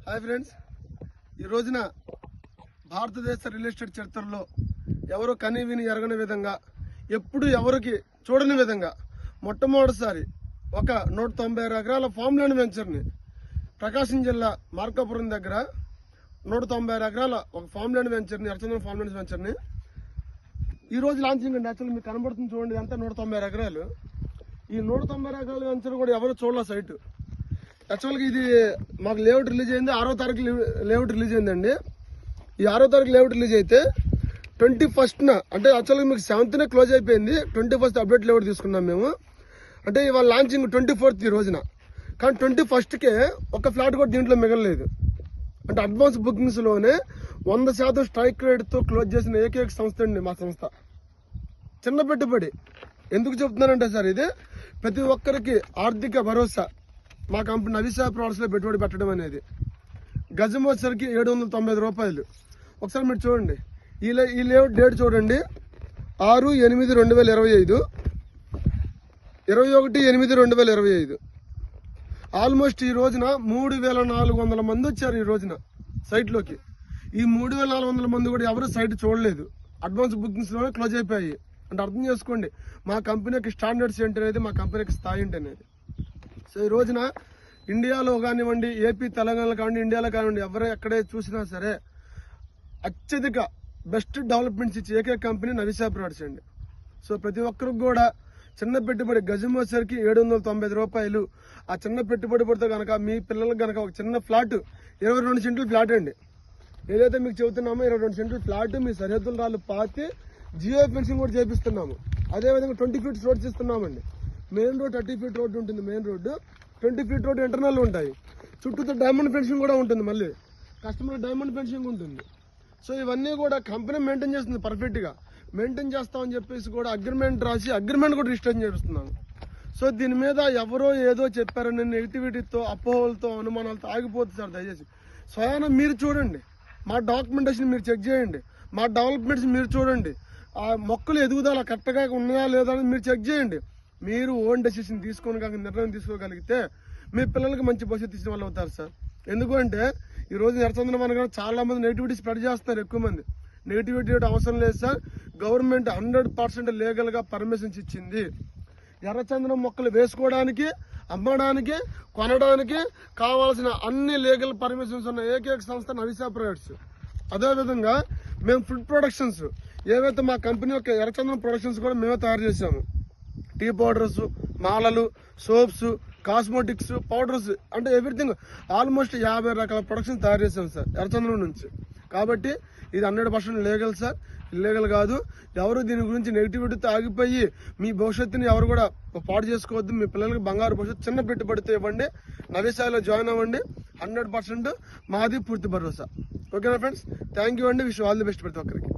Hi friends, ఈ రోజున భారతదేశ రియల్ ఎస్టేట్ చరిత్రలో ఎవరు కని విని ఎరగని విధంగా, ఎప్పుడు ఎవరికి చూడని విధంగా మొట్టమొదటిసారి ఒక 190 ఎకరాల ఫామ్ ల్యాండ్ వెంచర్ని ప్రకాశం జిల్లా మార్కాపురం దగ్గర 190 ఎకరాల ఒక ఫామ్ ల్యాండ్ వెంచర్ని, ఎర్రచందనం ఫామ్ ల్యాండ్ వెంచర్ని ఈ రోజు లాంచింగ్ అండి. యాక్చువల్లీ మీకు కనబడుతుంది చూడండి, అంతా 190 ఎకరాలు. ఈ 190 ఎకరాల వెంచర్ కూడా ఎవరు చూడాల సైట్. యాక్చువల్గా ఇది మాకు లేఅవుట్ రిలీజ్ అయింది 6వ తారీఖు లేఅవుట్ రిలీజ్ అయిందండి. ఈ 6వ తారీఖు లేఅవుట్ రిలీజ్ అయితే 21న అంటే యాక్చువల్గా మీకు 7th క్లోజ్ అయిపోయింది. 21st అప్డేట్ లేఅవుట్ తీసుకున్నాం మేము. అంటే ఇవాళ లాంచింగ్ 24th ఈ రోజున. కానీ 21కే ఒక ఫ్లాట్ కూడా దీంట్లో మిగలలేదు. అంటే అడ్వాన్స్ బుకింగ్స్లోనే 100% స్ట్రైక్ రేట్తో క్లోజ్ చేసిన ఏకైక సంస్థ అండి మా సంస్థ. చిన్న పెట్టుబడి ఎందుకు చెప్తున్నానంటే సార్, ఇది ప్రతి ఒక్కరికి ఆర్థిక భరోసా మా కంపెనీ నవిశా ప్రోడక్ట్స్లో పెట్టుబడి పెట్టడం అనేది. గజం వచ్చేసరికి 795 రూపాయలు. ఒకసారి మీరు చూడండి, ఈ లేఅవుట్ డేట్ చూడండి, 6/8/2025, 21/8/2025. ఆల్మోస్ట్ ఈ రోజున 3400 మంది వచ్చారు ఈ రోజున సైట్లోకి. ఈ 3400 మంది కూడా ఎవరు సైట్ చూడలేదు, అడ్వాన్స్ బుకింగ్స్లోనే క్లోజ్ అయిపోయాయి. అంటే అర్థం చేసుకోండి మా కంపెనీకి స్టాండర్డ్స్ ఏంటి అనేది, మా కంపెనీకి స్థాయి ఏంటి అనేది. సో ఈ రోజున ఇండియాలో కానివ్వండి, ఏపీ తెలంగాణలో కానివ్వండి, ఇండియాలో కానివ్వండి, ఎవరు ఎక్కడే చూసినా సరే అత్యధిక బెస్ట్ డెవలప్మెంట్స్ ఇచ్చే ఏకైక కంపెనీ నవిశా ప్రోడక్ట్స్ అండి. సో ప్రతి ఒక్కరికి కూడా చిన్న పెట్టుబడి గజం వచ్చేసరికి 795 రూపాయలు. ఆ చిన్న పెట్టుబడి పడితే కనుక మీ పిల్లలకు కనుక ఒక చిన్న ఫ్లాట్, 22 సెంట్లు ఫ్లాట్ అండి. ఏదైతే మీకు చెబుతున్నామో 22 సెంట్లు ఫ్లాట్ మీ సరిహద్దుల రాళ్ళు పాతి జియో ఫెన్సింగ్ కూడా చేపిస్తున్నాము. అదేవిధంగా 20 ఫీట్స్ రోడ్స్ ఇస్తున్నామండి. మెయిన్ రోడ్ 30 ఫీట్ రోడ్డు ఉంటుంది, main road 20 feet road internal ఉంటాయి. చుట్టూతో డైమండ్ ఫెన్సింగ్ కూడా ఉంటుంది, మళ్ళీ కస్టమర్ డైమండ్ ఫెన్సింగ్ ఉంటుంది. సో ఇవన్నీ కూడా కంపెనీ మెయింటైన్ చేస్తుంది, పర్ఫెక్ట్గా మెయింటైన్ చేస్తామని చెప్పేసి కూడా అగ్రిమెంట్ రాసి అగ్రిమెంట్ కూడా రిజిస్టర్ చేస్తున్నాను. సో దీని మీద ఎవరో ఏదో చెప్పారని నెగిటివిటీతో, అపోహలతో, అనుమానాలతో ఆగిపోతుంది సార్. దయచేసి స్వయాన మీరు చూడండి, మా డాక్యుమెంటేషన్ మీరు చెక్ చేయండి, మా డెవలప్మెంట్స్ మీరు చూడండి, ఆ మొక్కలు ఎదుగుదల కరెక్ట్గా ఉన్నాయా లేదా అని మీరు చెక్ చేయండి. మీరు ఓన్ డెసిషన్ నిర్ణయం తీసుకోగలిగితే మీ పిల్లలకి మంచి భవిష్యత్తు ఇచ్చిన వాళ్ళు అవుతారు సార్. ఎందుకంటే ఈ రోజు ఎర్రచందనం అనగా చాలా మంది నెగిటివిటీ స్ప్రెడ్ చేస్తున్నారు. ఎక్కువ మంది నెగిటివిటీ అవసరం లేదు సార్. గవర్నమెంట్ 100% లీగల్గా పర్మిషన్స్ ఇచ్చింది. ఎర్రచందనం మొక్కలు వేసుకోవడానికి, అమ్మడానికి, కొనడానికి కావాల్సిన అన్ని లీగల్ పర్మిషన్స్ ఉన్న ఏకైక సంస్థ నవిశా ప్రోడక్ట్స్. అదేవిధంగా మేము ఫుడ్ ప్రొడక్షన్స్ ఏవైతే మా కంపెనీ యొక్క ఎర్రచందనం ప్రొడక్షన్స్ కూడా మేమే తయారు చేసాము. టీ పౌడర్స్, మాలలు, సోప్స్, కాస్మెటిక్స్, పౌడర్స్, అంటే ఎవ్రీథింగ్ ఆల్మోస్ట్ 50 రకాల ప్రొడక్షన్స్ తయారు చేసాం సార్ ఎర్రచందనం నుంచి. కాబట్టి ఇది 100% లీగల్ సార్, ఇల్లీగల్ కాదు. ఎవరు దీని గురించి నెగిటివిటీతో ఆగిపోయి మీ భవిష్యత్తుని ఎవరు కూడా పాడు చేసుకోవద్దు. మీ పిల్లలకి బంగారు భవిష్యత్తు చిన్న పెట్టుబడితో ఇవ్వండి, నవిశాలో జాయిన్ అవ్వండి. 100% మాది పూర్తి భరోసా. ఓకేనా ఫ్రెండ్స్, థ్యాంక్ యూ అండి. విష్ ఆల్ ది బెస్ట్ ప్రతి ఒక్కరికి.